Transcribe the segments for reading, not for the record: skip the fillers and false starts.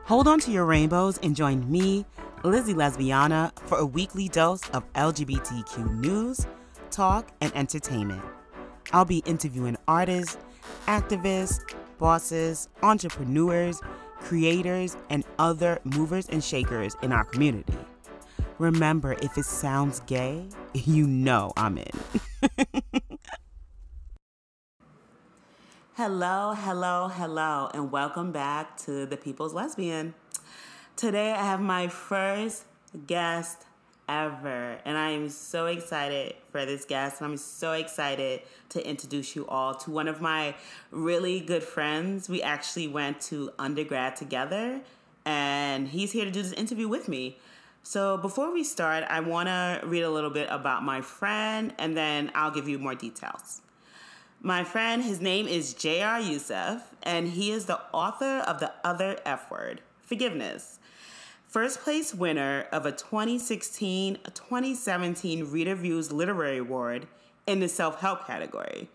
Hold on to your rainbows and join me, Lizzie Lesbiana, for a weekly dose of LGBTQ news, talk, and entertainment. I'll be interviewing artists, activists, bosses, entrepreneurs, creators, and other movers and shakers in our community. Remember, if it sounds gay, you know I'm in. Hello, and welcome back to The People's Lesbian. Today I have my first guest ever, and I am so excited for this guest, and I'm so excited to introduce you all to one of my really good friends. We actually went to undergrad together, and he's here to do this interview with me. So before we start, I want to read a little bit about my friend, and then I'll give you more details. My friend, his name is JRYussuf, and he is the author of The Other F Word, Forgiveness. First place winner of a 2016-2017 Reader Views Literary Award in the self-help category.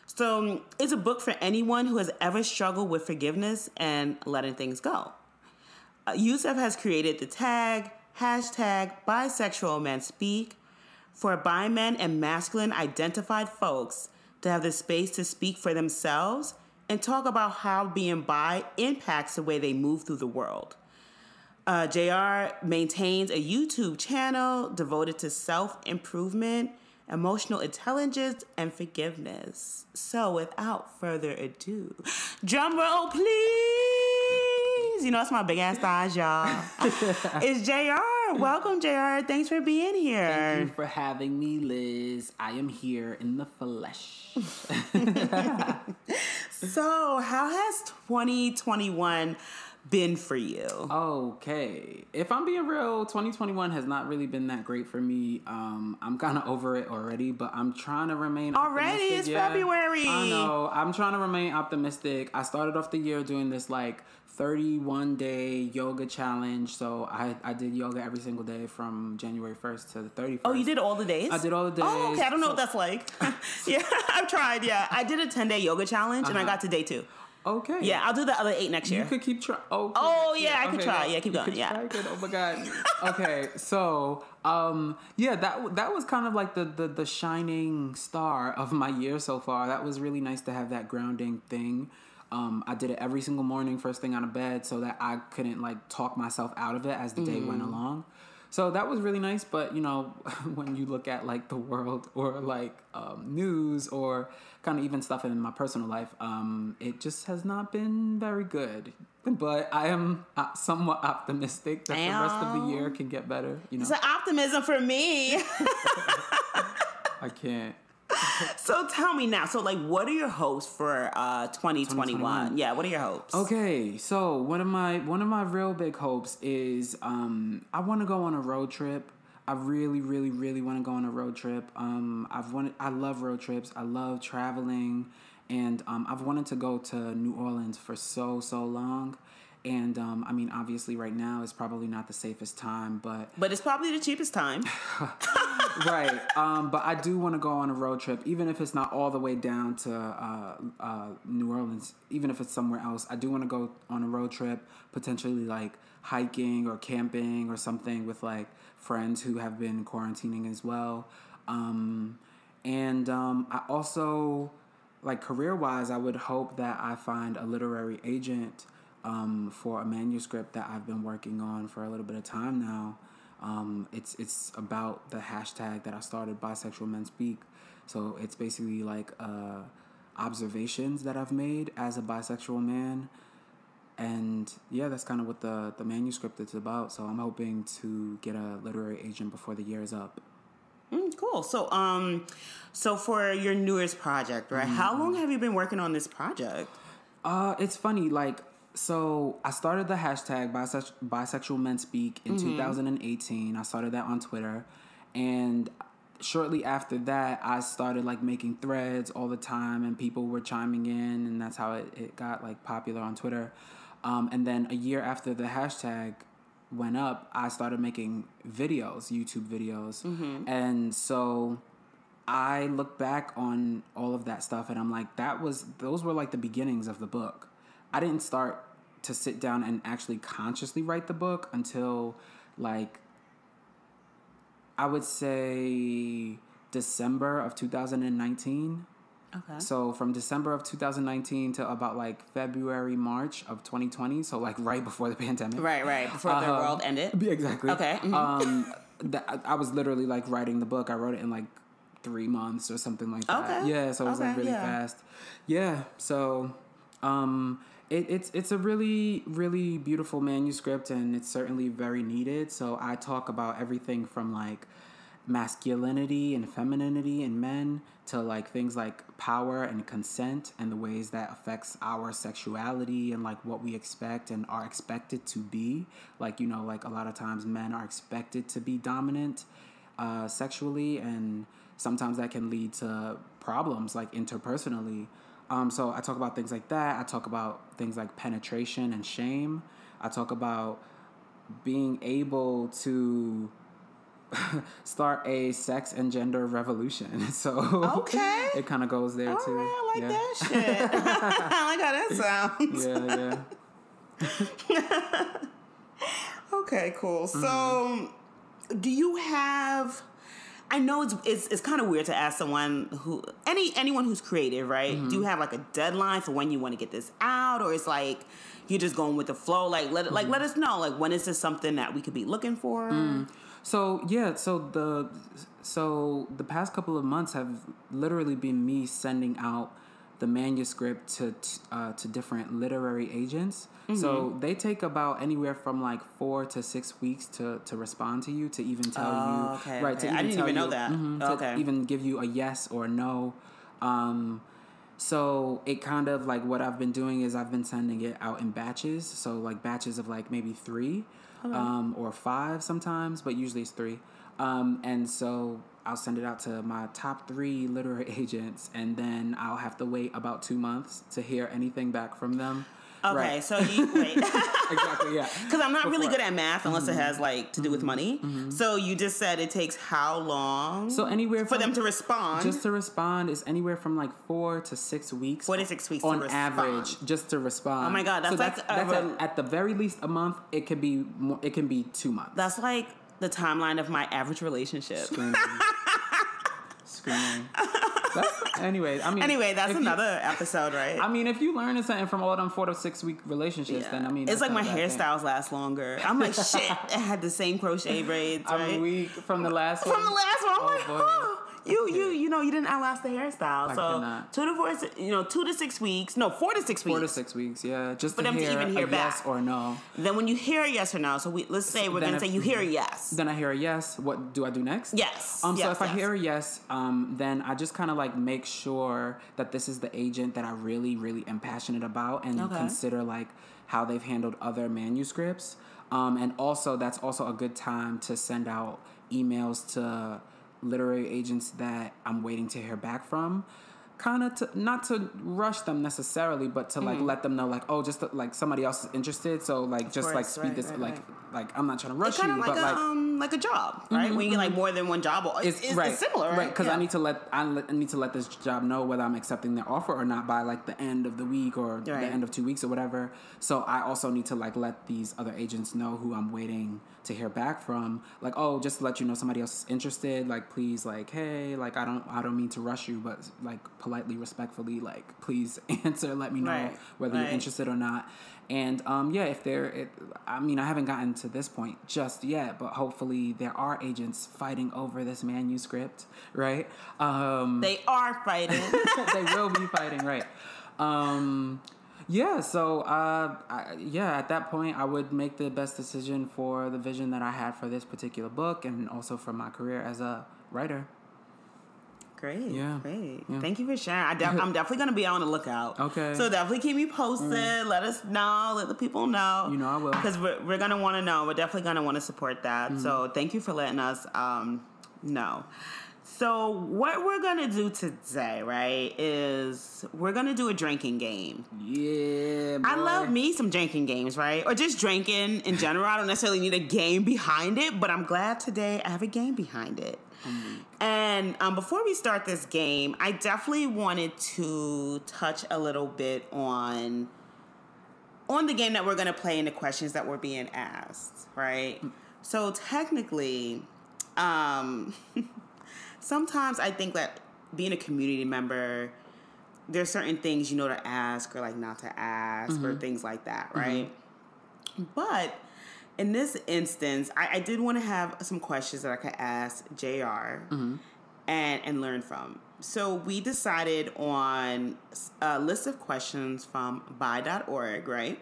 So it's a book for anyone who has ever struggled with forgiveness and letting things go. Yussuf has created the tag, #Bisexual Men Speak, for bi men and masculine identified folks to have the space to speak for themselves and talk about how being bi impacts the way they move through the world. JR maintains a YouTube channel devoted to self-improvement, emotional intelligence, and forgiveness. So without further ado, drum roll, please. You know, it's my big ass thighs, y'all. It's JR. Welcome, JR. Thanks for being here. Thank you for having me, Liz. I am here in the flesh. So, how has 2021 been for you? Okay. If I'm being real, 2021 has not really been that great for me. I'm kind of over it already, but I'm trying to remain Already? optimistic. It's February. I know. I'm trying to remain optimistic. I started off the year doing this 31-day yoga challenge. So I did yoga every single day from January 1st to the 31st. Oh, you did all the days? I did all the days. Oh, okay. I don't know what that's like. Yeah, I've tried. Yeah, I did a 10-day yoga challenge, and I got to day 2. Okay. Yeah, I'll do the other 8 next year. You could keep trying. Okay. Oh, yeah, I could try. Yeah, keep going. Yeah. Oh my God. Okay, so yeah, that was kind of like the shining star of my year so far. That was really nice to have that grounding thing. I did it every single morning, first thing out of bed, so that I couldn't talk myself out of it as the day went along. So that was really nice, but when you look at the world or news or kind of even stuff in my personal life, it just has not been very good. But I am somewhat optimistic that the rest of the year can get better. It's an optimism for me. I can't. So tell me now. So what are your hopes for 2021? Yeah, what are your hopes? Okay, so one of my real big hopes is I want to go on a road trip. I really, really, really want to go on a road trip. I love road trips. I love traveling, and I've wanted to go to New Orleans for so long. And, obviously right now is probably not the safest time, but it's probably the cheapest time. Right. But I do want to go on a road trip, even if it's not all the way down to New Orleans, even if it's somewhere else. I do want to go on a road trip, potentially hiking or camping or something with friends who have been quarantining as well. I also, career-wise, I would hope that I find a literary agent for a manuscript that I've been working on for a little bit of time now. It's about the hashtag that I started, Bisexual Men Speak. So it's basically observations that I've made as a bisexual man. And yeah, that's kind of what the manuscript is about. So I'm hoping to get a literary agent before the year is up. Cool. So for your newest project, right? Mm-hmm. How long have you been working on this project? It's funny, so I started the hashtag Bisexual Men Speak in 2018. I started that on Twitter, and shortly after that, I started making threads all the time, and people were chiming in, and that's how it got popular on Twitter. And then a year after the hashtag went up, I started making videos, YouTube videos, and so I look back on all of that stuff, and I'm those were the beginnings of the book. I didn't start to sit down and actually consciously write the book until like I would say December of 2019. Okay. So from December of 2019 to about like February, March of 2020. So like right before the pandemic. Right. Before the world ended. Exactly. Okay. Mm-hmm. I was literally like writing the book. I wrote it in like 3 months or something like that. Okay. Yeah. So it was like really fast. Yeah. So, it's a really, really beautiful manuscript, and it's certainly very needed. So I talk about everything from like masculinity and femininity in men to like things like power and consent and the ways that affects our sexuality and like what we expect and are expected to be. Like, you know, like a lot of times men are expected to be dominant sexually, and sometimes that can lead to problems like interpersonally. So I talk about things like that. I talk about things like penetration and shame. I talk about being able to start a sex and gender revolution. So okay, it kind of goes there too. Right, I like that shit. I like how that sounds. Okay, cool. So, do you have? I know it's kind of weird to ask someone anyone who's creative, right? Do you have like a deadline for when you want to get this out, or it's like you're just going with the flow? Like let us know. Like, when is this something that we could be looking for? So the past couple of months have literally been me sending out the manuscript to different literary agents. So they take about anywhere from like 4 to 6 weeks to respond to you, to even tell you. Okay, right? okay. To I didn't even know that. To even give you a yes or a no. So it kind of like what I've been doing is I've been sending it out in batches. So like batches of like maybe 3 or 5 sometimes, but usually it's 3. And so I'll send it out to my top 3 literary agents, and then I'll have to wait about 2 months to hear anything back from them. Okay, right. so you wait. Exactly, yeah. Because I'm not really good at math unless it has like to do with money. So you just said it takes how long? So anywhere for them to respond? Just to respond is anywhere from like 4 to 6 weeks. 4 to 6 weeks on to respond. average, just to respond. Oh my God, that's at the very least a month. It could be more, it can be 2 months. That's like the timeline of my average relationship. Screaming. Anyway, that's another episode, right? I mean, if you learn something from all them 4 to 6 week relationships, then I mean, it's like my hairstyles last longer. I'm like, shit, I had the same crochet braids, right? I'm weak from the last one. From the last one, oh, you didn't outlast the hairstyle. I so cannot. 2 to 6 weeks. No, 4 to 6 weeks. 4 to 6 weeks, yeah. Just for to them hear to even hear a back. Yes or no. Then when you hear a yes or no, so let's say we're gonna say you hear a yes. Then I hear a yes. What do I do next? Yes. So if I hear a yes, then I just kind of like make sure that this is the agent that I really, really am passionate about, and consider like how they've handled other manuscripts. And also that's also a good time to send out emails to literary agents that I'm waiting to hear back from, kind of to not to rush them necessarily, but to like let them know like, oh, just to, like somebody else is interested, so like just like speed this like I'm not trying to rush you, like but like a job, right? When you get like more than one job, it's similar, right? Because I need to let this job know whether I'm accepting their offer or not by like the end of the week or the end of 2 weeks or whatever. So I also need to like let these other agents know who I'm waiting to hear back from, like, oh, just to let you know somebody else is interested, like, please, like, hey, like, I don't mean to rush you, but like politely, respectfully, like, please answer, let me know whether you're interested or not. And I haven't gotten to this point just yet, but hopefully there are agents fighting over this manuscript, right? They are fighting. They will be fighting, right? Yeah, so at that point, I would make the best decision for the vision that I had for this particular book, and also for my career as a writer. Great. Yeah. Thank you for sharing. I'm definitely going to be on the lookout. Okay. So definitely keep me posted. Let us know. Let the people know. You know I will. Because we're going to want to know. We're definitely going to want to support that. So thank you for letting us know. So what we're going to do today, right, is we're going to do a drinking game. Yeah, boy. I love me some drinking games, right? Or just drinking in general. I don't necessarily need a game behind it, but I'm glad today I have a game behind it. And before we start this game, I definitely wanted to touch a little bit on on the game that we're going to play and the questions that were being asked, right? So technically, sometimes I think that being a community member, there's certain things you know to ask or like not to ask or things like that, right? But in this instance, I did want to have some questions that I could ask JR and learn from. So we decided on a list of questions from bi.org, right?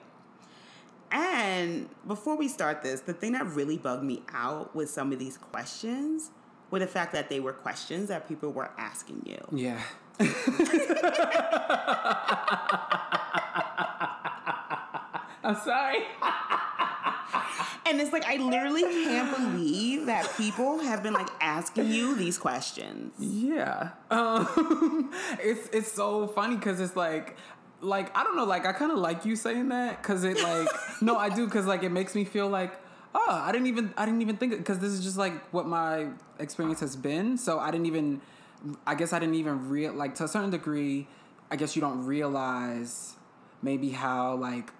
And before we start this, the thing that really bugged me out with some of these questions were the fact that they were questions that people were asking you. Yeah. I'm sorry. And it's like, I literally can't believe that people have been like asking you these questions. Yeah. It's so funny because it's like I don't know, like I kind of like you saying that because it like no, I do, because like it makes me feel like, oh, I didn't even think it, because this is just like what my experience has been. So I didn't even like, to a certain degree, I guess you don't realize maybe how like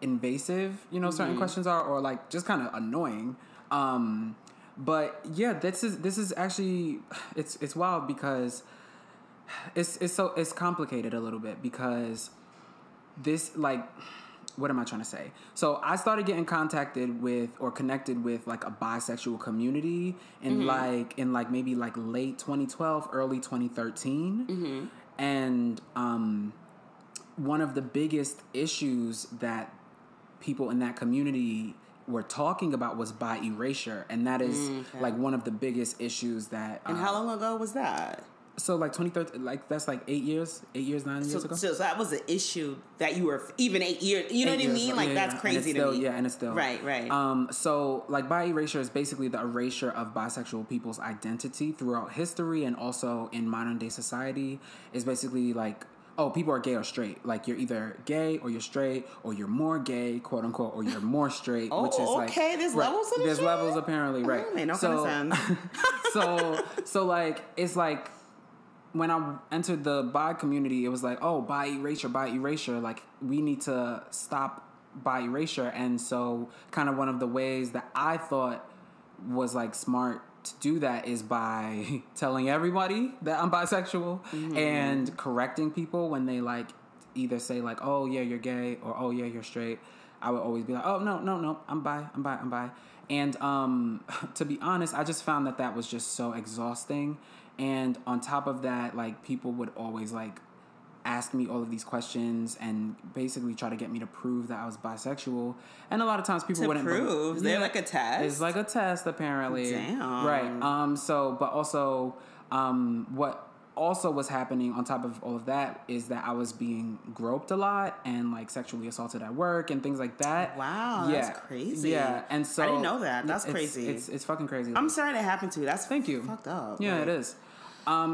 invasive, you know, certain questions are, or like just kind of annoying. But yeah, this is actually, it's wild because it's complicated a little bit, because this, like, what am I trying to say? So I started getting connected with like a bisexual community in maybe like late 2012, early 2013. And one of the biggest issues that people in that community were talking about was bi erasure, and that is like one of the biggest issues that. And how long ago was that? So like 2013, like that's like 9 years ago. So that was an issue that you were even 8 years. You know what I mean? Like that's crazy to me. Yeah, and it's still right. So like bi erasure is basically the erasure of bisexual people's identity throughout history and also in modern day society. Is basically like, oh, people are gay or straight. Like, you're either gay or you're straight, or you're more gay, quote unquote, or you're more straight. Which is like, okay, there's levels to this. There's levels apparently, right? Oh, no kind of sense. So like, it's like, when I entered the bi community, it was like, oh, bi erasure. Like, we need to stop bi erasure. And so kind of one of the ways that I thought was like smart to do that is by telling everybody that I'm bisexual and correcting people when they like either say like, oh yeah, you're gay, or oh yeah, you're straight. I would always be like, oh no, I'm bi. And to be honest, I just found that was just so exhausting. And on top of that, like, people would always like ask me all of these questions and basically try to get me to prove that I was bisexual. And a lot of times people wouldn't prove. Is there like a test? It's like a test, apparently. Damn. Right. But also, what also was happening on top of all of that is that I was being groped a lot and like sexually assaulted at work and things like that. Wow, yeah. That's crazy. Yeah, and so I didn't know that. That's crazy. It's fucking crazy. I'm sorry that happened to you. That's Thank you. Fucked up. Yeah, like, it is.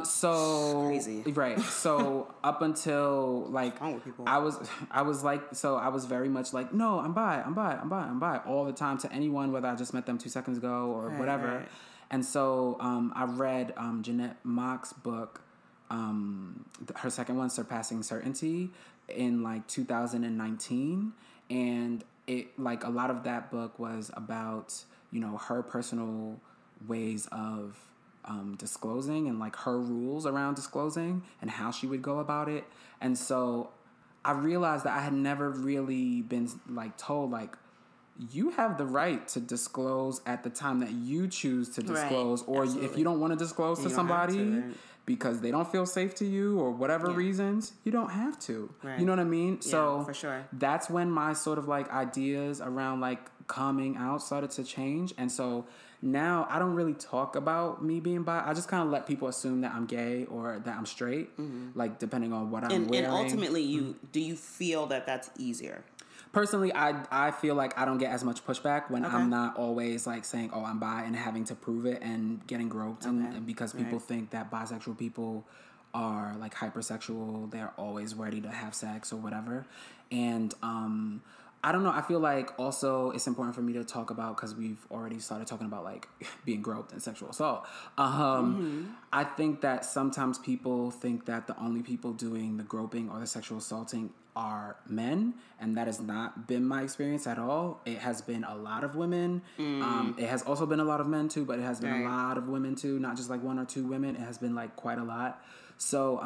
So crazy. Right. So up until like I was very much like, no, I'm bi all the time to anyone, whether I just met them 2 seconds ago or whatever. Right. And so I read Jeanette Mock's book, her second one, Surpassing Certainty, in like 2019, and it, like, a lot of that book was about, you know, her personal ways of disclosing and like her rules around disclosing and how she would go about it. And so I realized that I had never really been like told like, you have the right to disclose at the time that you choose to disclose, or absolutely. If you don't want to disclose to somebody because they don't feel safe to you or whatever reasons, you don't have to. Right. You know what I mean? Yeah, so for sure. That's when my sort of like ideas around like coming out started to change. And so now I don't really talk about me being bi. I just kind of let people assume that I'm gay or that I'm straight, like depending on what I'm wearing. And ultimately, do you feel that that's easier? Personally, I feel like I don't get as much pushback when I'm not always like saying, oh, I'm bi, and having to prove it and getting groped, and because people think that bisexual people are like hypersexual, they're always ready to have sex or whatever. And I don't know. I feel like also it's important for me to talk about, because we've already started talking about like being groped and sexual assault. I think that sometimes people think that the only people doing the groping or the sexual assaulting are men, and that has not been my experience at all. It has been a lot of women. It has also been a lot of men too, but it has been a lot of women too, not just like one or two women. It has been like quite a lot. So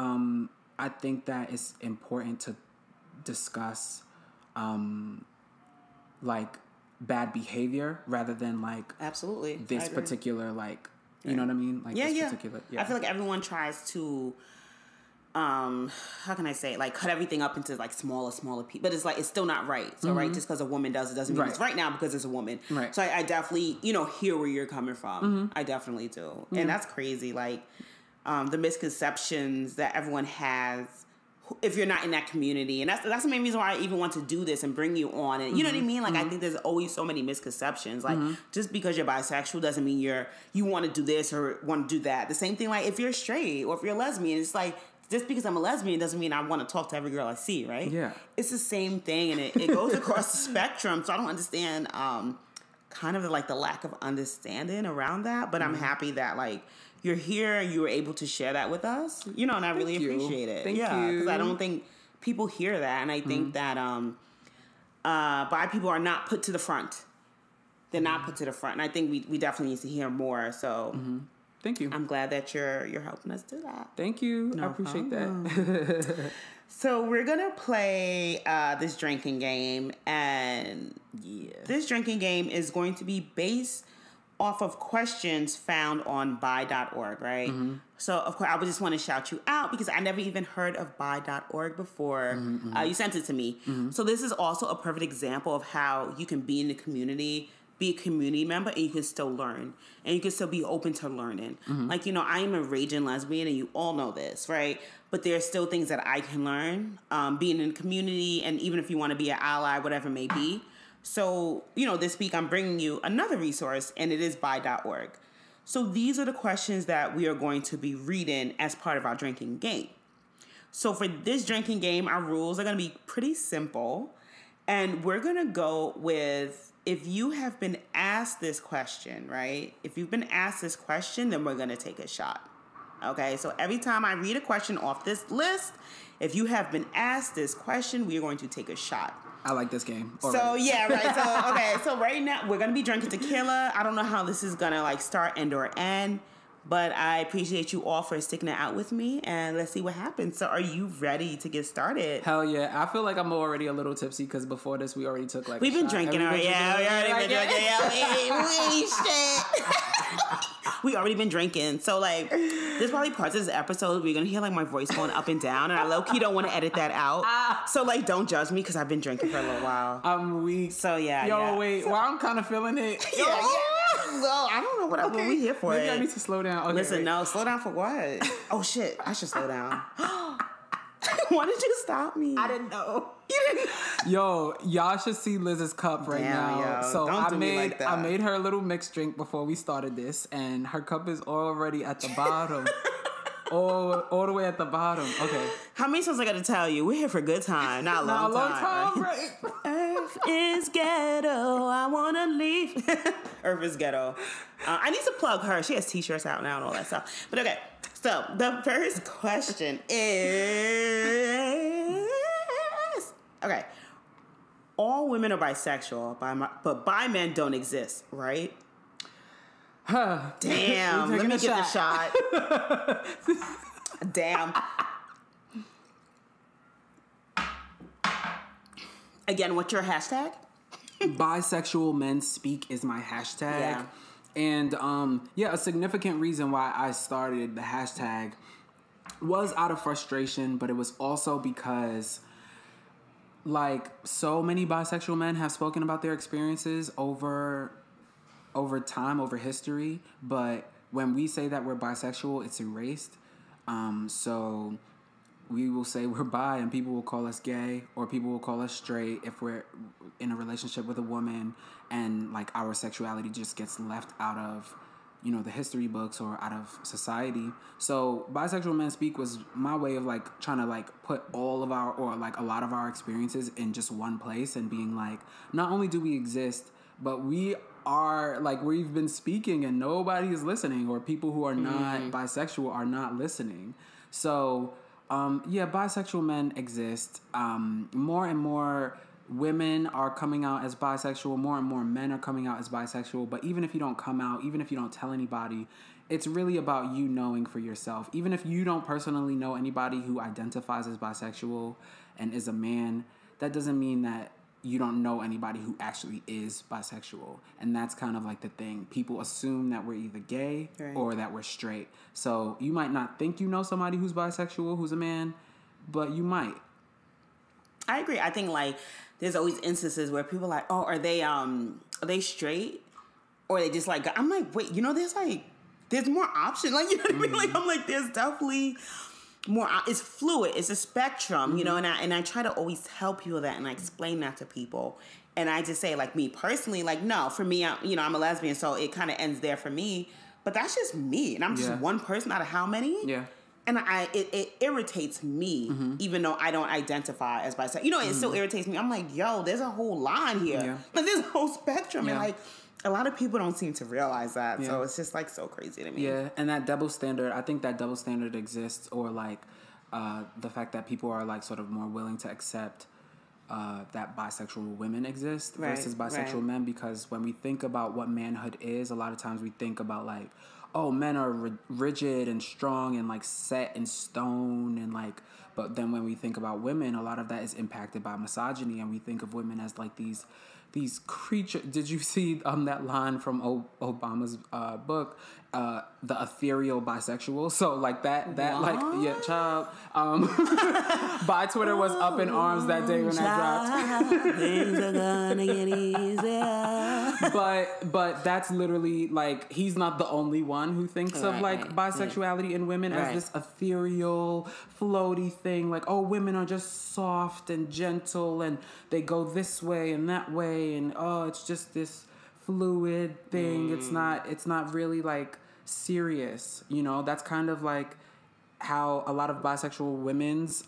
I think that it's important to discuss like bad behavior rather than like absolutely this particular like, you know what I mean? Like particular. I feel like everyone tries to how can I say it? Like cut everything up into like smaller pieces, but it's like it's still not right. So right, just because a woman does it doesn't mean it's right now because it's a woman. Right. So I definitely hear where you're coming from. I definitely do, and that's crazy. Like the misconceptions that everyone has if you're not in that community, and that's the main reason why I even want to do this and bring you on. And you know what I mean? Like I think there's always so many misconceptions. Like just because you're bisexual doesn't mean you want to do this or want to do that. The same thing like if you're straight or if you're lesbian, it's like just because I'm a lesbian doesn't mean I want to talk to every girl I see, right? Yeah. It's the same thing, and it goes across the spectrum. So I don't understand kind of like the lack of understanding around that. But I'm happy that like you're here and you were able to share that with us, and I really appreciate it. Thank you. Because I don't think people hear that, and I think that bi people are not put to the front. They're not put to the front, and I think we definitely need to hear more. So. Thank you. I'm glad that you're helping us do that. Thank you. No I appreciate problem. that. So we're gonna play this drinking game, and this drinking game is going to be based off of questions found on bi.org, right? So of course I would just want to shout you out because I never even heard of bi.org before. You sent it to me. So this is also a perfect example of how you can be in the community, be a community member, and you can still learn, and you can still be open to learning. Like, I am a raging lesbian, and you all know this, right? But there are still things that I can learn, being in the community, and even if you want to be an ally, whatever it may be. So, this week I'm bringing you another resource, and it is bi.org. So these are the questions that we are going to be reading as part of our drinking game. So for this drinking game, our rules are going to be pretty simple, and we're going to go with, if you have been asked this question, right? If you've been asked this question, then we're going to take a shot. Okay, so every time I read a question off this list, if you have been asked this question, we are going to take a shot. I like this game. So, yeah, right. So, okay, so right now we're going to be drinking tequila. I don't know how this is going to like start and or end, but I appreciate you all for sticking it out with me, and let's see what happens. So are you ready to get started? Hell yeah. I feel like I'm already a little tipsy because before this we already took like We've been drinking already. Yeah, we already been drinking. Yeah, shit. We already been drinking. So like, there's probably parts of this episode we're going to hear like my voice going up and down, and I low-key don't want to edit that out. So like, don't judge me because I've been drinking for a little while. I'm weak. So yeah. Yo, wait. Well, I'm kind of feeling it. Yeah. Well, I don't know what we here for. Maybe I need to slow down. Okay, listen, no, slow down for what? Oh shit, I should slow down. Why did you stop me? I didn't know. You didn't. Yo, y'all should see Liz's cup right now. Yo, so I made her a little mixed drink before we started this, and her cup is already at the bottom. all the way at the bottom. Okay. How many times I got to tell you? We're here for a good time, not a long time. Right? Earth is ghetto. I wanna leave. Earth is ghetto. I need to plug her. She has t-shirts out now and all that stuff. But okay. So the first question is, okay, all women are bisexual, but bi men don't exist, right? Damn, let me get the shot. Damn. Again, what's your hashtag? Bisexual men speak is my hashtag. Yeah. And a significant reason why I started the hashtag was out of frustration, but it was also because like so many bisexual men have spoken about their experiences over time, over history, but when we say that we're bisexual, it's erased. So we will say we're bi and people will call us gay, or people will call us straight if we're in a relationship with a woman, and like our sexuality just gets left out of, the history books or out of society. So Bisexual Men Speak was my way of like trying to like put all of our, or like a lot of our experiences in just one place and being like, not only do we exist, but we are like, we've been speaking and nobody is listening, or people who are not bisexual are not listening. So Yeah, bisexual men exist. More and more women are coming out as bisexual. More and more men are coming out as bisexual. But even if you don't come out, even if you don't tell anybody, it's really about you knowing for yourself. Even if you don't personally know anybody who identifies as bisexual and is a man, that doesn't mean that you don't know anybody who actually is bisexual. And that's kind of like the thing. People assume that we're either gay or that we're straight. So you might not think you know somebody who's bisexual, who's a man, but you might. I agree. I think like there's always instances where people are like, oh, are they straight? Or they just like, I'm like, wait, there's more options. Like, you know what I mean? Like, I'm like, there's definitely more. It's fluid. It's a spectrum, you know. And I try to always tell people that, and I explain that to people. And I just say, like, me personally, like, no, for me, I'm a lesbian, so it kind of ends there for me. But that's just me, and I'm just one person out of how many? Yeah. And it irritates me, even though I don't identify as bisexual. You know, it still irritates me. I'm like, yo, there's a whole line here. Yeah. Like, there's a whole spectrum, and like, a lot of people don't seem to realize that. Yeah. So it's just like so crazy to me. Yeah, and that double standard, I think that double standard exists, or like the fact that people are like sort of more willing to accept that bisexual women exist versus bisexual men, because when we think about what manhood is, a lot of times we think about like, oh, men are rigid and strong and like set in stone, and like, but then when we think about women, a lot of that is impacted by misogyny, and we think of women as like these creatures. Did you see that line from Obama's book, the ethereal bisexual? So like that like, yeah, child. Bi Twitter was up in arms that day when that dropped. Things are gonna get easier. But that's literally like, he's not the only one who thinks of like bisexuality in women as this ethereal, floaty thing. Like, oh, women are just soft and gentle, and they go this way and that way, and oh, it's just this fluid thing. It's not really like serious, you know. That's kind of like how a lot of bisexual women's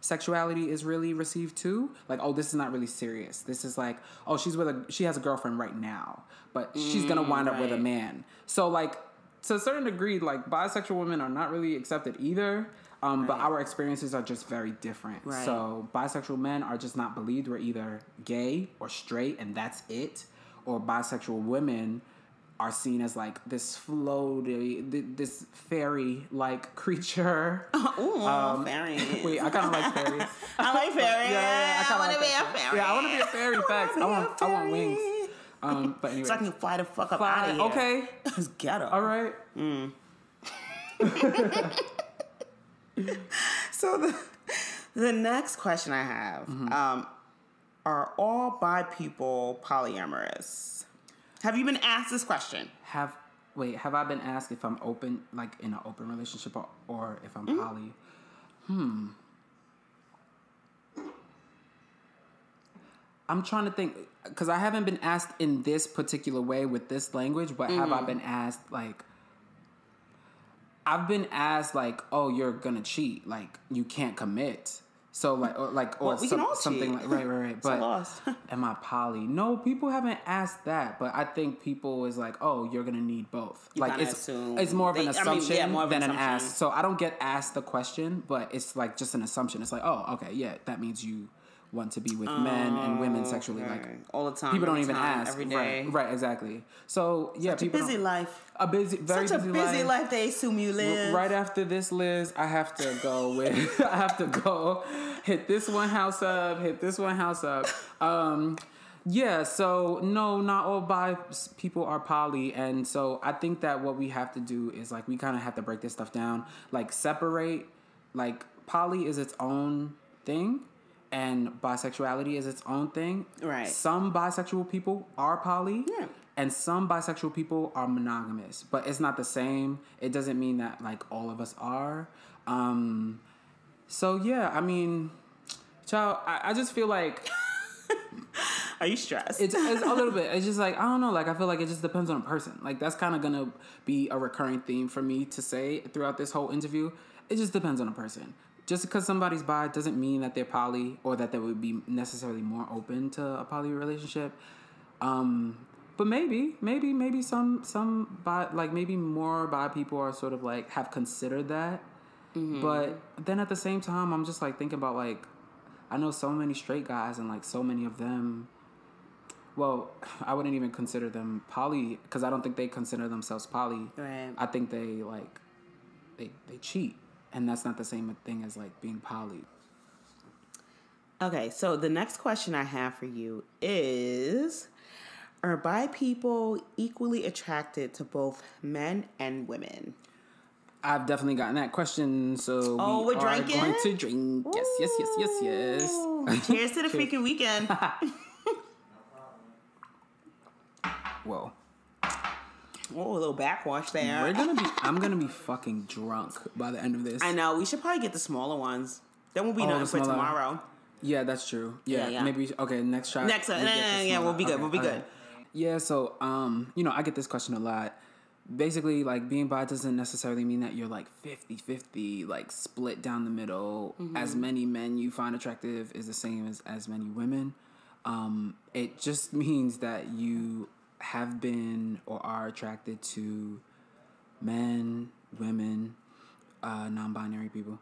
sexuality is really received too. Like, oh, this is not really serious. This is like, oh, she has a girlfriend right now, but she's gonna wind up with a man. So like, to a certain degree, like, bisexual women are not really accepted either. But our experiences are just very different. Right. So bisexual men are just not believed. We're either gay or straight, and that's it. Or bisexual women are seen as like this floaty, this fairy-like creature. Ooh, fairy. Wait, I kind of like fairies. I like fairies. Yeah, I want to be a fairy. Yeah, I want to be a fairy. Facts. I want wings. But anyway, so I can fly the fuck up out of here. Okay. It's ghetto. All right. So the next question I have, are all bi people polyamorous? Have you been asked this question? Have I been asked if I'm open, like in an open relationship, or if I'm poly? I'm trying to think, because I haven't been asked in this particular way with this language, but have I been asked like, I've been asked like, oh, you're gonna cheat, like you can't commit. So something like right. But am I poly? No, people haven't asked that, but I think people is like, oh, you're gonna need both. You like it's more of an assumption than an ask. So I don't get asked the question, but it's like just an assumption. It's like, oh, okay, yeah, that means you want to be with men and women sexually, like all the time. People don't even ask every day. Right, exactly. So yeah, such people a busy life. Very busy life they assume you live. Right after this, Liz, I have to go hit this one house up. Yeah, so no, not all bi people are poly, and so I think that what we have to do is like we kind of have to break this stuff down, like separate. Like poly is its own thing, and bisexuality is its own thing. Right. Some bisexual people are poly. Yeah. And some bisexual people are monogamous, but it's not the same. It doesn't mean that like all of us are. So yeah, I mean, child, I just feel like. Are you stressed? It's a little bit. It's just like, I don't know. Like, I feel like it just depends on a person. Like, that's kind of going to be a recurring theme for me to say throughout this whole interview. It just depends on a person. Just because somebody's bi doesn't mean that they're poly or that they would be necessarily more open to a poly relationship. But maybe some bi, like maybe more bi people are sort of like have considered that. But then at the same time, I'm just like thinking about like, I know so many straight guys and like so many of them. Well, I wouldn't even consider them poly because I don't think they consider themselves poly. Right. I think they like they cheat, and that's not the same thing as like being poly. Okay, so the next question I have for you is, are bi people equally attracted to both men and women? I've definitely gotten that question, so we're are drinking? going to drink. Yes. Cheers to the freaking weekend. Whoa. Oh, a little backwash there. I'm gonna be fucking drunk by the end of this. I know. We should probably get the smaller ones. There won't be nothing for tomorrow. Yeah, that's true. Yeah. Maybe okay. Next shot. We'll be good. We'll be good. Yeah. So, I get this question a lot. Basically, like, being bi doesn't necessarily mean that you're, like, 50-50, like, split down the middle. As many men you find attractive is the same as many women. It just means that you have been or are attracted to men, women, non-binary people.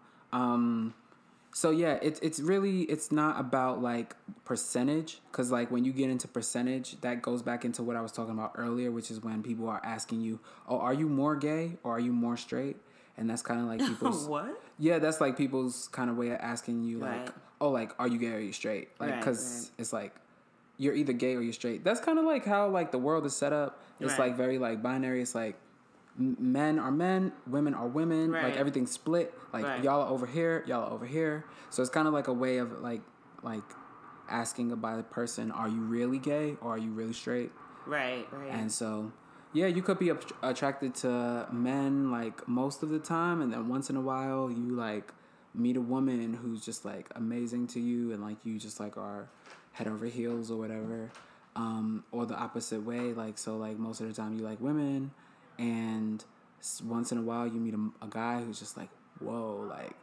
So yeah, it's not about like percentage, because like when you get into percentage, that goes back into what I was talking about earlier, which is when people are asking you, oh, are you more gay or are you more straight? And that's kind of like people's what? Yeah, that's like people's kind of way of asking you like, right. Oh, like, are you gay or are you straight? Like, because it's like you're either gay or you're straight. That's kind of like how like the world is set up. It's like very like binary. It's like men are men, women are women. Right. Like everything's split. Like y'all are over here, y'all are over here. So it's kind of like a way of like asking a bi person, are you really gay or are you really straight? Right. And so, yeah, you could be attracted to men like most of the time, and then once in a while you like meet a woman who's just like amazing to you, and like you just like are head over heels or whatever, or the opposite way. Like, so like most of the time you like women, and once in a while you meet a guy who's just like, whoa, like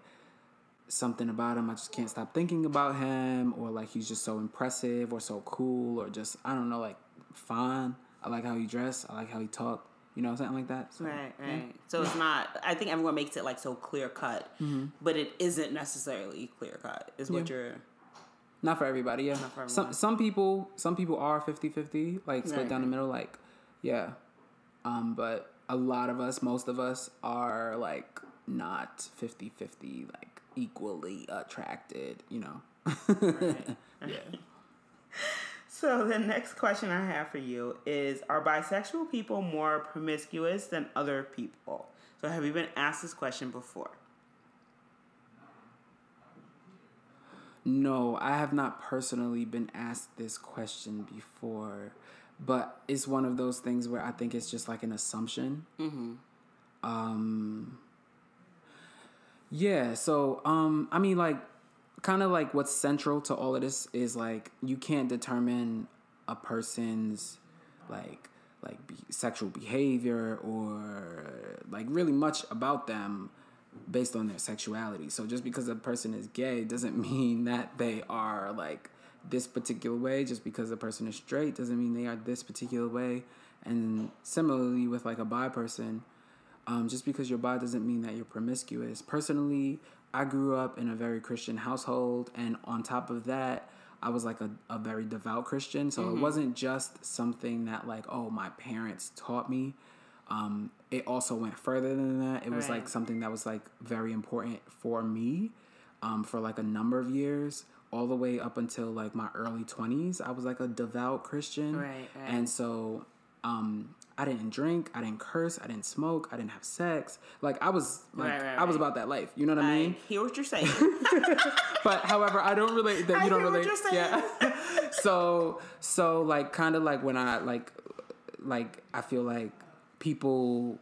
something about him, I just can't stop thinking about him, or like he's just so impressive or so cool, or just, I don't know, like fun. I like how he dressed, I like how he talked, something like that. So, right. Yeah. So it's not, I think everyone makes it like so clear cut, but it isn't necessarily clear cut, is what you're... Not for everybody, yeah. Not for everyone. Some people are 50-50, like split down the middle, like, yeah. But a lot of us, most of us, are like not 50-50, like equally attracted, Right. Yeah. So the next question I have for you is, are bisexual people more promiscuous than other people? So have you been asked this question before? No, I have not personally been asked this question before, but it's one of those things where I think it's just like an assumption. Yeah, so, I mean, like, kind of like what's central to all of this is like you can't determine a person's like sexual behavior or like really much about them based on their sexuality. So just because a person is gay doesn't mean that they are like this particular way. Just because a person is straight doesn't mean they are this particular way. And similarly with like a bi person, just because you're bi doesn't mean that you're promiscuous. Personally, I grew up in a very Christian household, and on top of that, I was like a very devout Christian. So it wasn't just something that like, oh, my parents taught me. It also went further than that. It was like something that was like very important for me, for like a number of years, all the way up until like my early 20s. I was like a devout Christian. Right. And so, I didn't drink, I didn't curse, I didn't smoke, I didn't have sex. Like I was like I was about that life. You know what I mean? I hear what you're saying. But however, I don't relate that you don't relate. What you're saying. Yeah. So like kind of like when I like I feel like people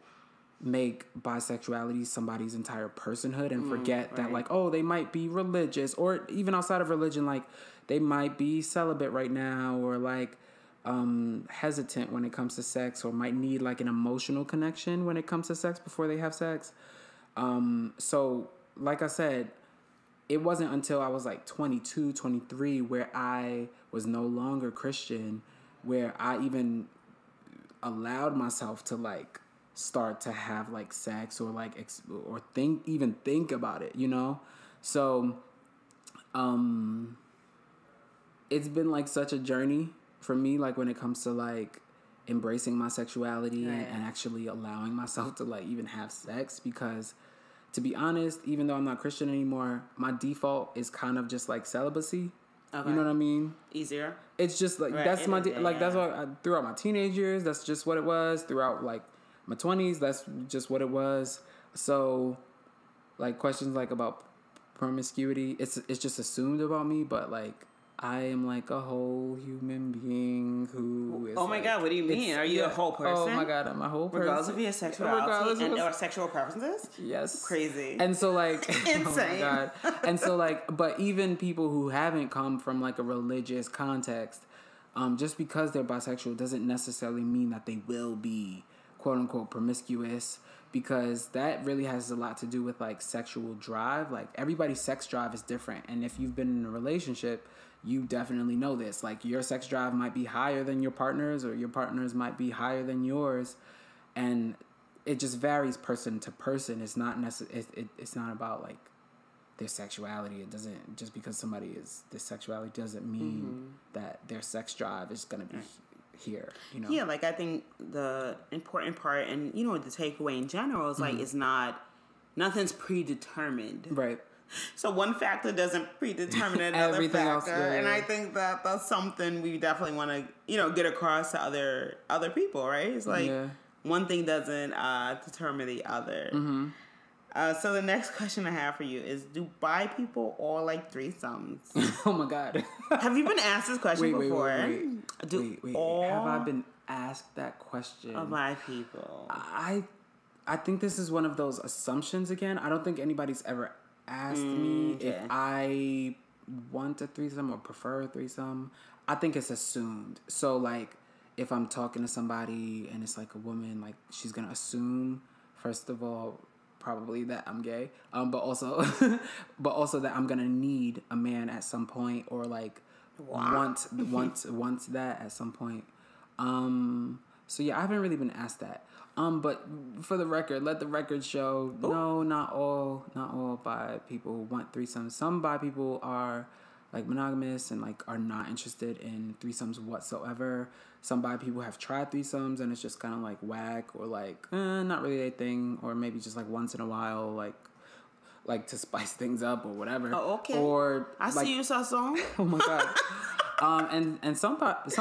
make bisexuality somebody's entire personhood and forget that like, oh, they might be religious, or even outside of religion, like they might be celibate right now, or like hesitant when it comes to sex, or might need like an emotional connection when it comes to sex before they have sex. So like I said, it wasn't until I was like 22, 23 where I was no longer Christian, where I even allowed myself to like start to have like sex or like or think about it, So it's been like such a journey for me, like when it comes to like embracing my sexuality and actually allowing myself to like even have sex, because to be honest, even though I'm not Christian anymore, my default is kind of just like celibacy. Okay. You know what I mean? Easier. It's just like that's my that's what throughout my teenage years, that's just what it was. Throughout like my 20s, that's just what it was. So like questions like about promiscuity, it's just assumed about me, but like I am like a whole human being who is. Oh my God, what do you mean? Are you a whole person? Oh my God, I'm a whole person. Regardless of your sexuality or sexual preferences? Yes. Crazy. And so like insane. Oh my God. And so like, but even people who haven't come from like a religious context, just because they're bisexual doesn't necessarily mean that they will be quote unquote promiscuous, because that really has a lot to do with like sexual drive. Like everybody's sex drive is different. And if you've been in a relationship, you definitely know this. Like your sex drive might be higher than your partner's, or your partner's might be higher than yours. And it just varies person to person. It's not it's not about like their sexuality. It doesn't, just because somebody is this sexuality doesn't mean that their sex drive is going to be here, Yeah, like I think the important part and, the takeaway in general is like it's nothing's predetermined. Right. So one factor doesn't predetermine another Everything factor, else, yeah. And I think that that's something we definitely want to, get across to other people, right? It's like one thing doesn't determine the other. Mm-hmm. So the next question I have for you is: do bi people all like threesomes? Oh my God! Have you been asked this question before? Wait. Have I been asked that question? Bi people. I think this is one of those assumptions again. I don't think anybody's ever asked me if I want a threesome or prefer a threesome. I think it's assumed. So like if I'm talking to somebody and it's like a woman, like she's gonna assume, first of all, probably that I'm gay, but also that I'm gonna need a man at some point, or like want that at some point. So yeah, I haven't really been asked that. But for the record, let the record show, no, not all bi people want threesomes. Some bi people are like monogamous and like are not interested in threesomes whatsoever. Some bi people have tried threesomes and it's just kind of like whack, or like not really a thing, or maybe just like once in a while, like to spice things up or whatever. Oh, okay. Or I see you saw song. Oh my God. And some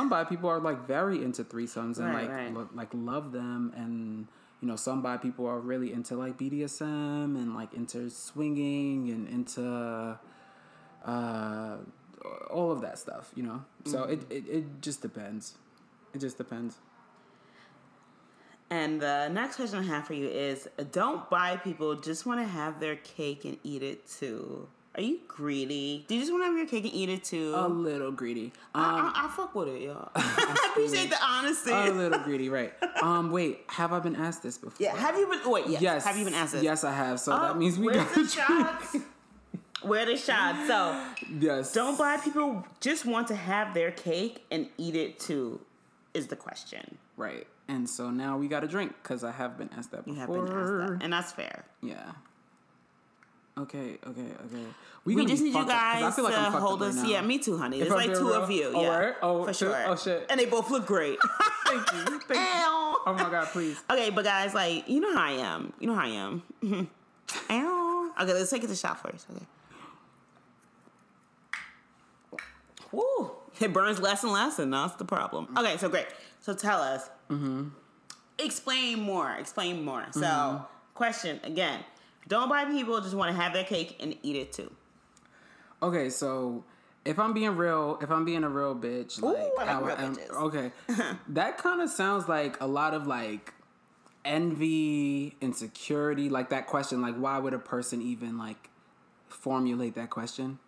bi people are like very into threesomes and like love them, and some bi people are really into like BDSM and like into swinging and into all of that stuff, So it just depends. It just depends. And the next question I have for you is: don't bi people just want to have their cake and eat it too? Are you greedy? Do you just want to have your cake and eat it too? A little greedy. I fuck with it, y'all. I appreciate the honesty. A little greedy, right? Wait, have I been asked this before? Yeah, have you been? Wait, yes. Have you been asked this? Yes, I have. So that means we got the shots. Where the shots? So yes, don't bi people just want to have their cake and eat it too? Is the question. Right. And so now we got a drink because I have been asked that before. You have been asked that, and that's fair. Yeah. Okay. We just need you guys to hold us. Yeah, me too, honey. There's like two of you. Yeah, right? for sure. Oh shit! And they both look great. Thank you. Oh my God, please. Okay, but guys, like you know how I am. Okay, let's take it to shot first. Okay. Woo! It burns less and less, and that's the problem. Okay, so great. So tell us. Mm-hmm. Explain more. So, question again. Don't bi people just want to have their cake and eat it too? Okay, so if I'm being a real bitch, like ooh, I like real bitches. Okay, that kind of sounds like a lot of like envy, insecurity, like that question. Like, why would a person even like formulate that question?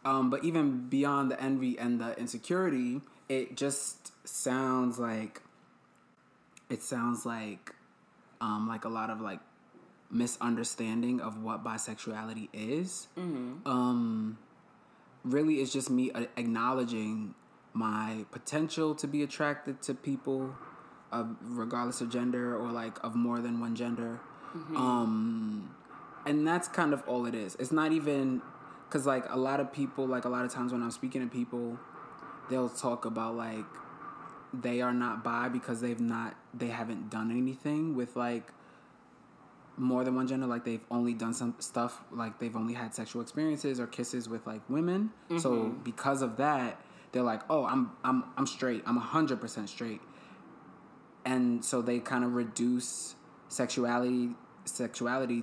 But even beyond the envy and the insecurity, it just sounds like a lot of like misunderstanding of what bisexuality is. Mm-hmm. Really, it's just me acknowledging my potential to be attracted to people regardless of gender or like of more than one gender. And that's kind of all it is. It's not even, because like a lot of people, like a lot of times when I'm speaking to people, they'll talk about like they are not bi because they haven't done anything with like more than one gender. Like they've only done some stuff, like they've only had sexual experiences or kisses with like women. So because of that, they're like, oh, I'm straight. I'm 100% straight. And so they kind of reduce sexuality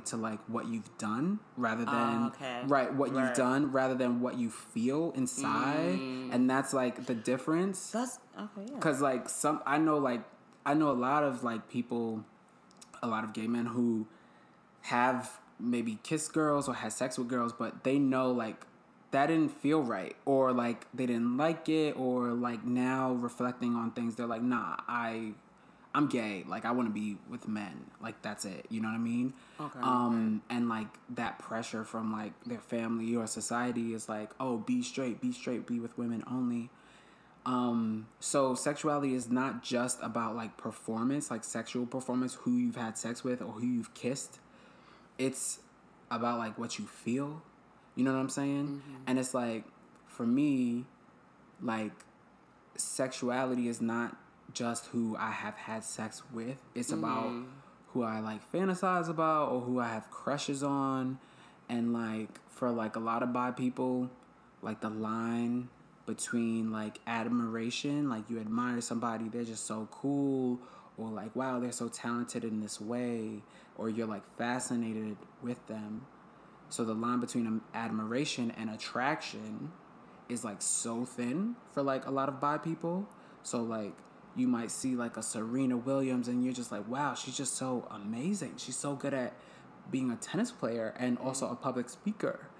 to like what you've done rather than you've done rather than what you feel inside. And that's like the difference. That's okay, yeah. Because like I know a lot of like people, a lot of gay men who have maybe kissed girls or had sex with girls, but they know like that didn't feel right, or like they didn't like it, or like now reflecting on things, they're like, nah, I'm gay. Like, I want to be with men. Like, that's it. You know what I mean? Okay. And, like, that pressure from, like, their family or society is like, oh, be straight, be with women only. So sexuality is not just about, like, performance, like sexual performance, who you've had sex with or who you've kissed. It's about, like, what you feel. You know what I'm saying? And it's, like, for me, like, sexuality is not just who I have had sex with. It's about who I like fantasize about or who I have crushes on. And like for like a lot of bi people, like the line between like admiration, like you admire somebody, they're just so cool, or like wow, they're so talented in this way, or you're like fascinated with them. So the line between admiration and attraction is like so thin for like a lot of bi people. So like you might see like a Serena Williams and you're just like, wow, she's just so amazing. She's so good at being a tennis player and also a public speaker.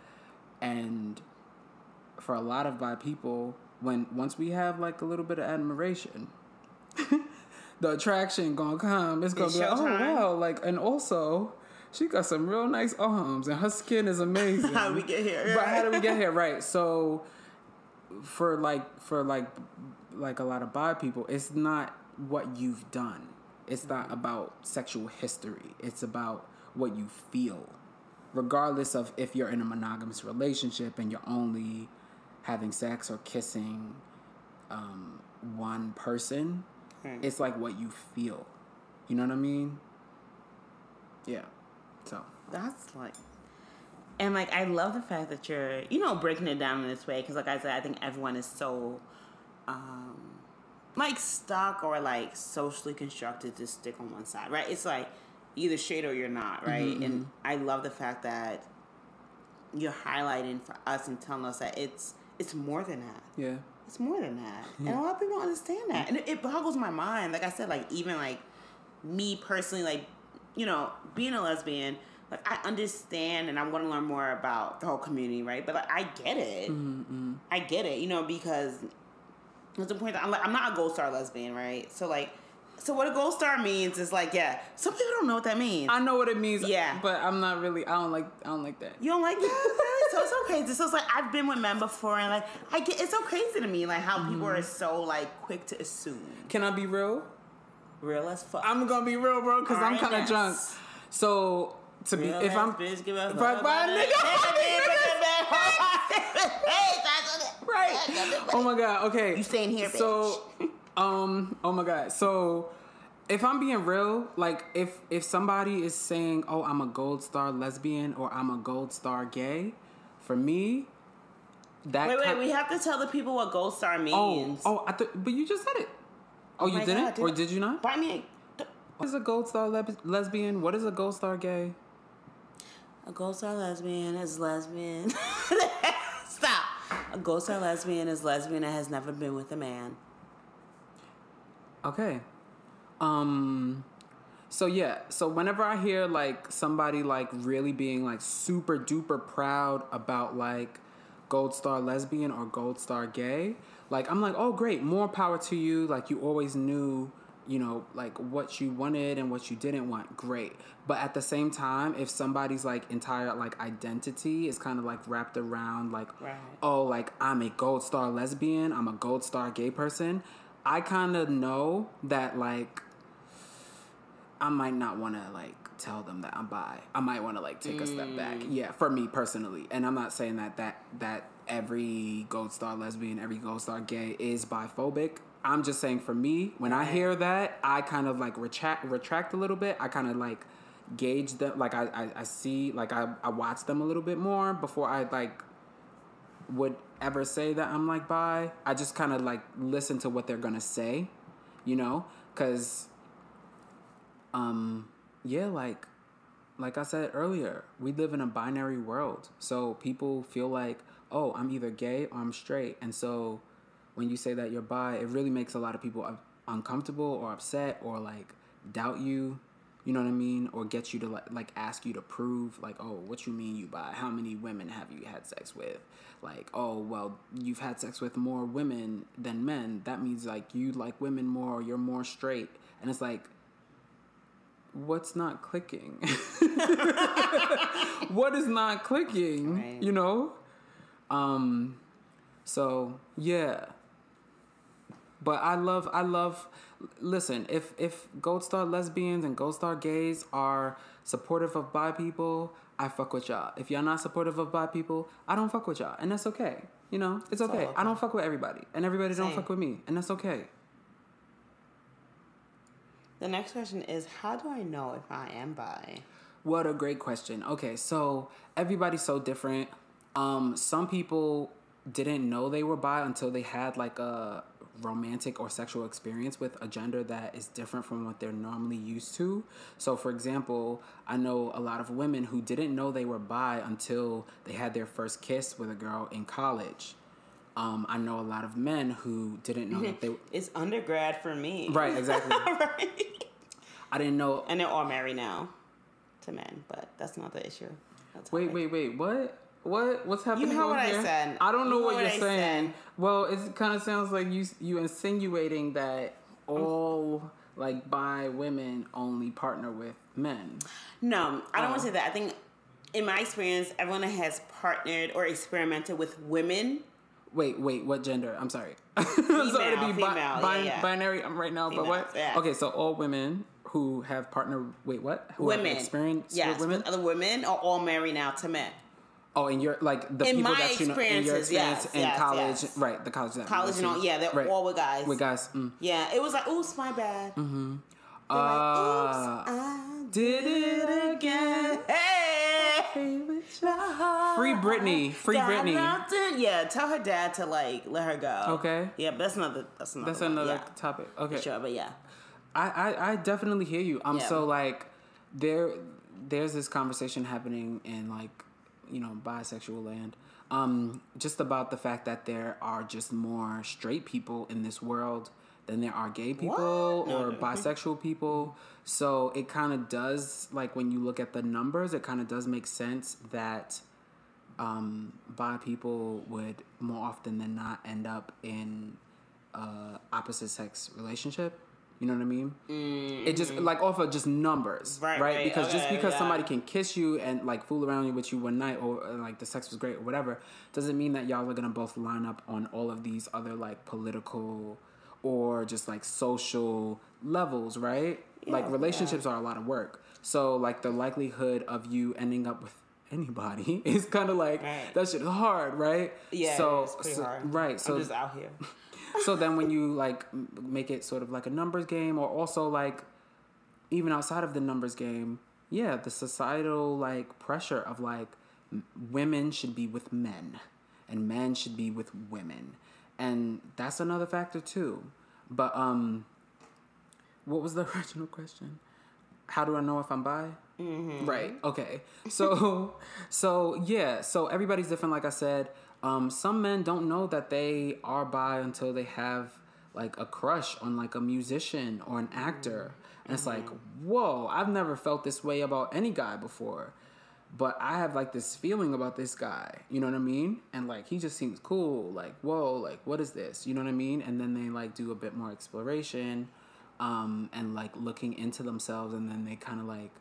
And for a lot of bi people, once we have like a little bit of admiration, the attraction gonna come. It's gonna be like, oh wow, like, and also she got some real nice arms and her skin is amazing. How did we get here? Right, how did we get here? Right. So for a lot of bi people, it's not what you've done. It's not about sexual history. It's about what you feel. Regardless of if you're in a monogamous relationship and you're only having sex or kissing one person, it's like what you feel. You know what I mean? Yeah. So. That's like... And like, I love the fact that you're, breaking it down in this way. Because like I said, I think everyone is so... like stuck or like socially constructed to stick on one side, right? It's like either straight or you're not, right? And I love the fact that you're highlighting for us and telling us that it's more than that. Yeah, it's more than that, and a lot of people don't understand that, and it boggles my mind. Like I said, like even like me personally, like being a lesbian. Like, I understand and I want to learn more about the whole community, right? But like, I get it. I get it, because there's a point that I'm not a gold star lesbian, right? So what a gold star means is like, yeah, some people don't know what that means. I know what it means, yeah, but I'm not really. I don't like that. You don't like that? So it's okay. So it's like I've been with men before, and like it's so crazy to me, like how people are so like quick to assume. Can I be real? Real as fuck. I'm gonna be real, bro, because I'm kind of drunk. So to be, if I'm bitch, give a fuck, nigga. Right. Oh my god. Okay. You staying here, bitch. So, oh my god. So, if I'm being real, like if somebody is saying, "Oh, I'm a gold star lesbian" or "I'm a gold star gay," for me, that wait. We have to tell the people what gold star means. But you just said it. Oh, you didn't, or did you not? Buy me. What is a gold star lesbian? What is a gold star gay? A gold star lesbian is lesbian. Stop. A gold star lesbian is lesbian that has never been with a man. Okay. So yeah. So whenever I hear like somebody like really being like super duper proud about like gold star lesbian or gold star gay, like I'm like, oh great, more power to you. Like you always knew, like what you wanted and what you didn't want, great. But at the same time, if somebody's like entire like identity is kind of like wrapped around like, oh, like I'm a gold star lesbian, I'm a gold star gay person, I kind of know that like I might not want to like tell them that I'm bi. I might want to like take a step back. Yeah, for me personally. And I'm not saying that every gold star lesbian, every gold star gay is biphobic. I'm just saying for me, when I hear that, I kind of like retract a little bit. I kind of like gauge them. Like I see, like I watch them a little bit more before I like would ever say that I'm like bi. I just kind of like listen to what they're gonna say, you know, because yeah, like I said earlier, we live in a binary world. So people feel like, oh, I'm either gay or I'm straight. And so when you say that you're bi, it really makes a lot of people uncomfortable or upset or like doubt you. You know what I mean? Or get you to like ask you to prove like, oh, what you mean you bi? How many women have you had sex with? Like, oh, well, you've had sex with more women than men. That means like you like women more, or you're more straight. And it's like, what's not clicking? What is not clicking? Right. You know? So yeah. But I love listen, if Gold Star lesbians and Gold Star gays are supportive of bi people, I fuck with y'all. If y'all not supportive of bi people, I don't fuck with y'all. And that's okay. You know? It's okay. I don't fuck with everybody. And everybody don't fuck with me. And that's okay. The next question is, how do I know if I am bi? What a great question. Okay, so everybody's so different. Some people didn't know they were bi until they had like a romantic or sexual experience with a gender that is different from what they're normally used to. So for example, I know a lot of women who didn't know they were bi until they had their first kiss with a girl in college. I know a lot of men who didn't know that they were... It's undergrad for me. Right, exactly. Right. I didn't know... And they're all married now to men, but that's not the issue. Wait, what? What's happening? You heard what here? I said. I don't know what you're saying. Well, it kind of sounds like you insinuating that all like bi women only partner with men. No, I don't want to say that. I think in my experience, everyone that has partnered or experimented with women. Wait, what gender? I'm sorry. I'm sorry to be female, binary right now, female, but what? Yeah. Okay, so all women who have partnered. Wait, what? Who women. Have experience with women? Other women are all married now to men. Oh, and you're like the in people my that you know in your experience in college, yes. Right? The college that college and all, yeah, they're right. all with guys. With guys, yeah. It was like, oops, my bad. Mm-hmm. Like, oops, I did it again. Hey, free Britney, Yeah, tell her dad to like let her go. Okay. Yeah, but that's another topic. Okay, sure, but yeah, I definitely hear you. So like there's this conversation happening in like, you know, bisexual land, just about the fact that there are just more straight people in this world than there are gay people or bisexual people. So it kind of does, like when you look at the numbers, it kind of does make sense that bi people would more often than not end up in opposite sex relationship. You know what I mean? Mm-hmm. It just like off of just numbers, right? Because just because somebody can kiss you and like fool around with you one night, or like the sex was great or whatever, doesn't mean that y'all are gonna both line up on all of these other like political or just like social levels, right? Yeah, like relationships are a lot of work, so like the likelihood of you ending up with anybody is kind of like that shit is hard, right? Yeah, so it's pretty hard. Right. So I'm just out here. So then when you like make it sort of like a numbers game, or also like even outside of the numbers game, yeah, the societal like pressure of like women should be with men and men should be with women, and that's another factor too. But what was the original question? How do I know if I'm bi? Mm-hmm. Right. Okay. So yeah. So everybody's different. Like I said, some men don't know that they are bi until they have like a crush on like a musician or an actor, and it's like, whoa, I've never felt this way about any guy before, but I have like this feeling about this guy. You know what I mean? And like he just seems cool. Like, whoa, like what is this? You know what I mean? And then they like do a bit more exploration, and like looking into themselves, and then they kind of like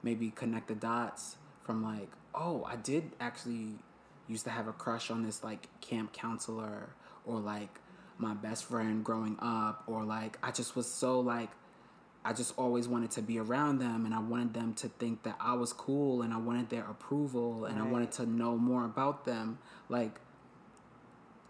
maybe connect the dots from like, oh, I did actually used to have a crush on this like camp counselor, or like my best friend growing up, or like I just was so like I just always wanted to be around them, and I wanted them to think that I was cool, and I wanted their approval, and I wanted to know more about them. Like,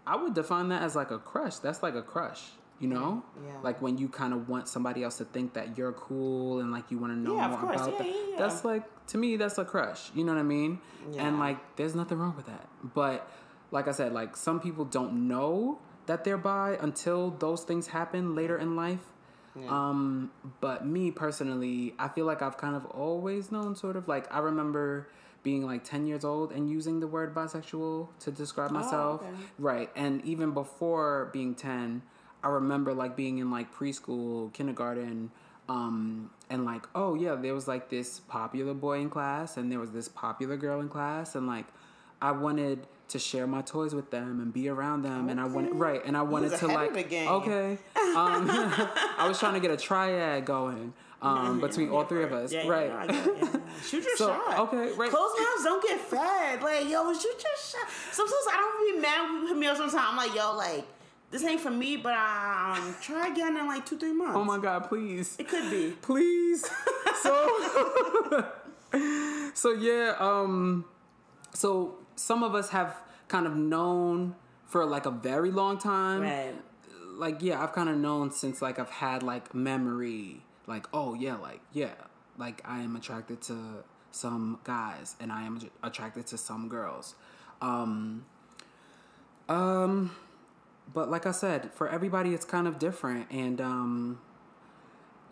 I would define that as like a crush. That's like a crush, you know? Yeah. Like when you kind of want somebody else to think that you're cool and like you want to know more about them. Yeah. That's like, to me, that's a crush. You know what I mean? Yeah. And like, there's nothing wrong with that. But like I said, like some people don't know that they're bi until those things happen later in life. Yeah. But me personally, I feel like I've kind of always known, sort of. Like, I remember being like 10 years old and using the word bisexual to describe myself. Oh, okay. Right. And even before being 10, I remember like being in like preschool, kindergarten, and like, oh yeah, there was like this popular boy in class and there was this popular girl in class, and like I wanted to share my toys with them and be around them. Okay. And I wanted to like, okay. I was trying to get a triad going between all three of us. Yeah, right. Yeah. Shoot your shot. Okay, right. Closed mouths don't get fed. Like, yo, shoot your shot. Sometimes I don't be mad when people hit me up sometimes. I'm like, yo, like, this ain't for me, but try again in like 2-3 months. Oh my God, please. It could be. Please. So yeah, so some of us have kind of known for like a very long time. Right. Like, yeah, I've kind of known since like I've had like memory. Like, oh yeah, like I am attracted to some guys and I am attracted to some girls. But like I said, for everybody it's kind of different. And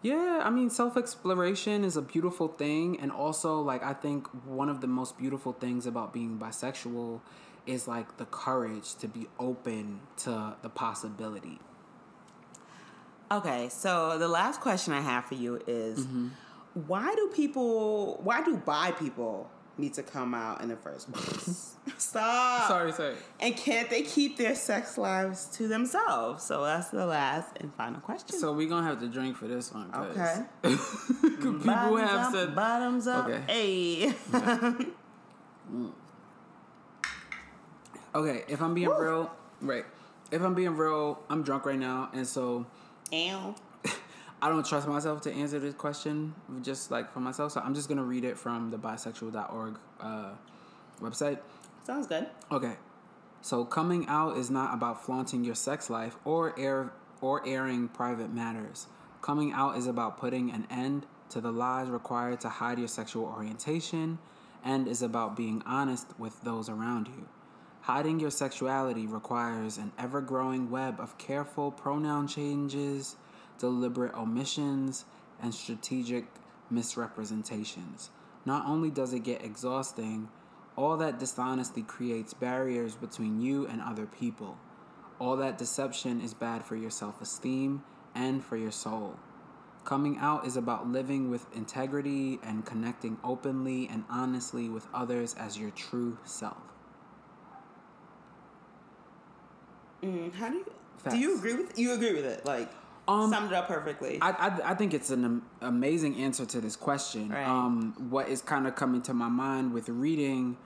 yeah, I mean, self-exploration is a beautiful thing. And also, like, I think one of the most beautiful things about being bisexual is, like, the courage to be open to the possibility. Okay, so the last question I have for you is, why do bi people need to come out in the first place? Stop. Sorry. And can't they keep their sex lives to themselves? So that's the last and final question. So we're going to have to drink for this one. Okay. People have said... Bottoms up. Okay. Hey. Okay, if I'm being real... Right. If I'm being real, I'm drunk right now. And so... Ew. I don't trust myself to answer this question just like for myself. So I'm just going to read it from the bisexual.org website. Sounds good. Okay. So coming out is not about flaunting your sex life or airing private matters. Coming out is about putting an end to the lies required to hide your sexual orientation, and is about being honest with those around you. Hiding your sexuality requires an ever-growing web of careful pronoun changes, deliberate omissions, and strategic misrepresentations. Not only does it get exhausting, all that dishonesty creates barriers between you and other people. All that deception is bad for your self-esteem and for your soul. Coming out is about living with integrity and connecting openly and honestly with others as your true self. How do you agree with it? Like, summed it up perfectly. I think it's an amazing answer to this question. Right. What is kind of coming to my mind with reading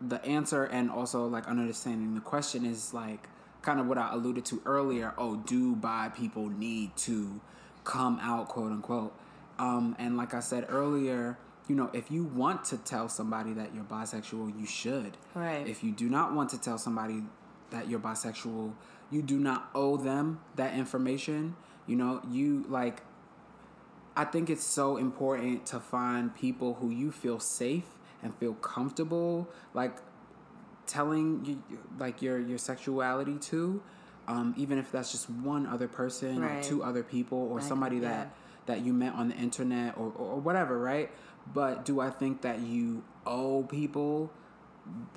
the answer and also like understanding the question is like kind of what I alluded to earlier. Oh, do bi people need to come out, quote unquote? And like I said earlier, you know, if you want to tell somebody that you're bisexual, you should. Right. If you do not want to tell somebody that you're bisexual, you do not owe them that information. You know, I think it's so important to find people who you feel safe and feel comfortable, like, telling you, like, your sexuality to, even if that's just one other person, right, or two other people, or somebody that you met on the internet or whatever, right? But do I think that you owe people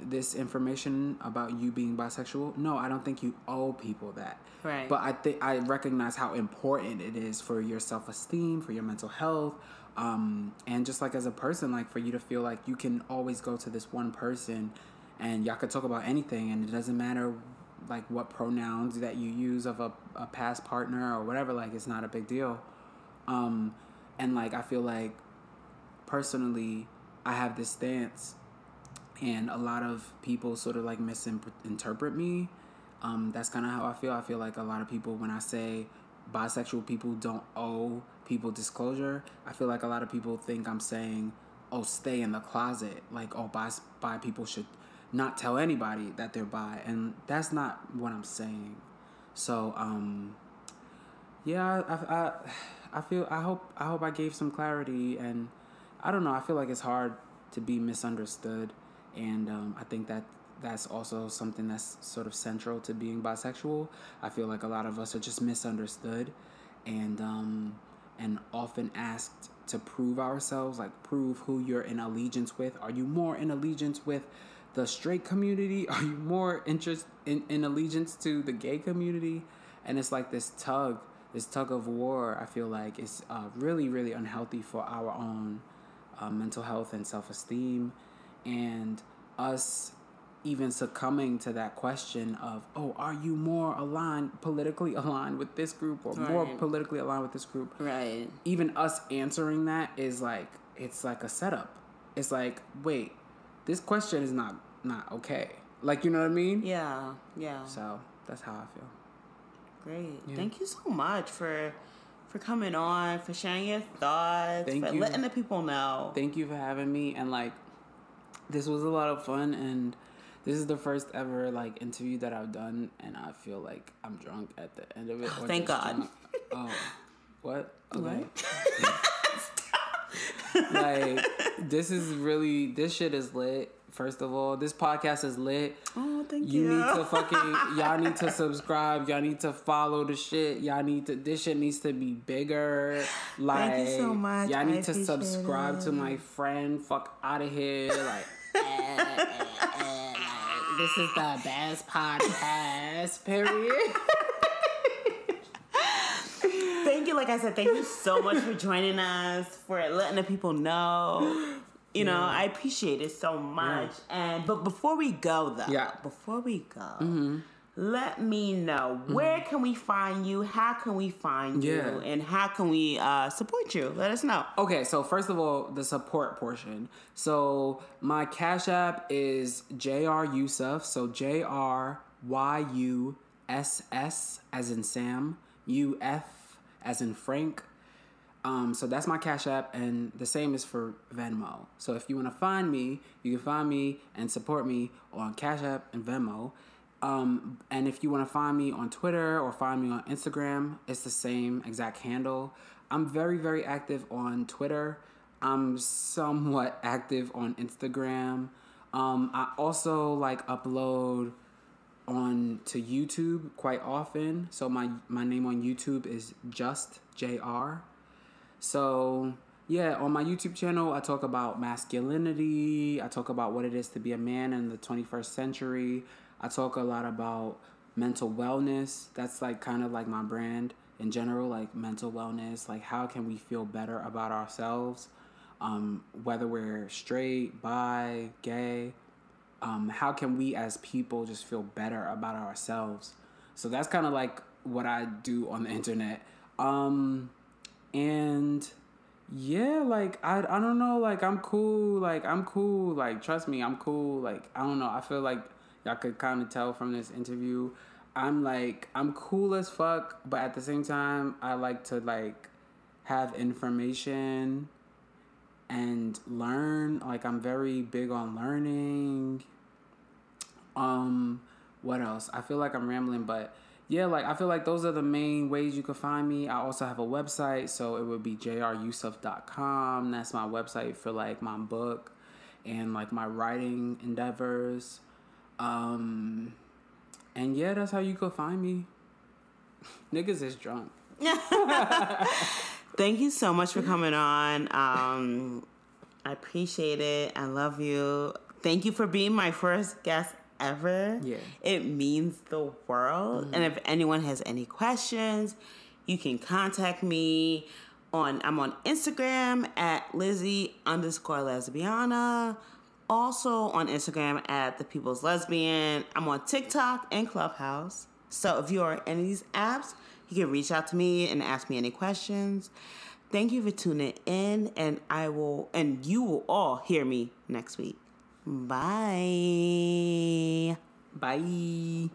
this information about you being bisexual? No, I don't think you owe people that. Right. But I recognize how important it is for your self-esteem, for your mental health, and just like as a person, like for you to feel like you can always go to this one person and y'all could talk about anything, and it doesn't matter like what pronouns that you use of a past partner or whatever, like it's not a big deal. And like I feel like personally I have this stance, and a lot of people sort of like misinterpret me. That's kind of how I feel. I feel like a lot of people, when I say bisexual people don't owe people disclosure. I feel like a lot of people think I'm saying, oh, stay in the closet. Like, oh, bi people should not tell anybody that they're bi. And that's not what I'm saying. So, yeah, I hope I gave some clarity, and I don't know, I feel like it's hard to be misunderstood, and I think that's also something that's sort of central to being bisexual. I feel like a lot of us are just misunderstood, and often asked to prove ourselves, like prove who you're in allegiance with. Are you more in allegiance with the straight community? Are you more in allegiance to the gay community? And it's like this tug of war. I feel like it's really, really unhealthy for our own mental health and self-esteem, and us even succumbing to that question of, oh, are you more politically aligned with this group, or more politically aligned with this group? Right. Even us answering that is like, it's like a setup. It's like, wait, this question is not okay. Like, you know what I mean? Yeah. So that's how I feel. Great. Yeah. Thank you so much for coming on, for sharing your thoughts, for letting the people know. Thank you for having me. And like, this was a lot of fun, and this is the first ever like interview that I've done, and I feel like I'm drunk at the end of it. Oh, thank God. Oh, what? Okay. What? Like, this shit is lit. First of all, this podcast is lit. Oh, thank you. Y'all need to subscribe. Y'all need to follow the shit. This shit needs to be bigger. Like, thank you so much. Y'all need to subscribe to my friend. Fuck out of here. Like, this is the best podcast, period. Thank you. Like I said, thank you so much for joining us, for letting the people know. You know, I appreciate it so much. Yeah. But before we go, though, let me know, where can we find you? How can we find you? And how can we support you? Let us know. Okay, so first of all, the support portion. So my Cash App is JRYussuf. So JRYussuf as in Sam, UF as in Frank. So that's my Cash App, and the same is for Venmo. So if you want to find me, you can find me and support me on Cash App and Venmo. And if you want to find me on Twitter or find me on Instagram, it's the same exact handle. I'm very, very active on Twitter. I'm somewhat active on Instagram. I also like upload to YouTube quite often. So my name on YouTube is just JR. So, yeah, on my YouTube channel, I talk about masculinity. I talk about what it is to be a man in the 21st century. I talk a lot about mental wellness. That's like kind of like my brand in general, like mental wellness. Like, how can we feel better about ourselves? Whether we're straight, bi, gay, how can we as people just feel better about ourselves? So that's kind of like what I do on the internet. And yeah, like, I don't know, like, I'm cool, like, trust me, I'm cool, like, I don't know, I feel like y'all could kind of tell from this interview, I'm cool as fuck, but at the same time, I like to, like, have information and learn, like, I'm very big on learning. What else? I feel like I'm rambling, but yeah, like, I feel like those are the main ways you can find me. I also have a website, so it would be JRYussuf.com. That's my website for, like, my book and, like, my writing endeavors. And yeah, that's how you can find me. Niggas is drunk. Thank you so much for coming on. I appreciate it. I love you. Thank you for being my first guest ever. Yeah. It means the world. And if anyone has any questions, you can contact me I'm on Instagram at Lizzie_Lesbiana. Also on Instagram at The People's Lesbian. I'm on TikTok and Clubhouse. So if you're on any of these apps, you can reach out to me and ask me any questions. Thank you for tuning in, and you will all hear me next week. Bye. Bye.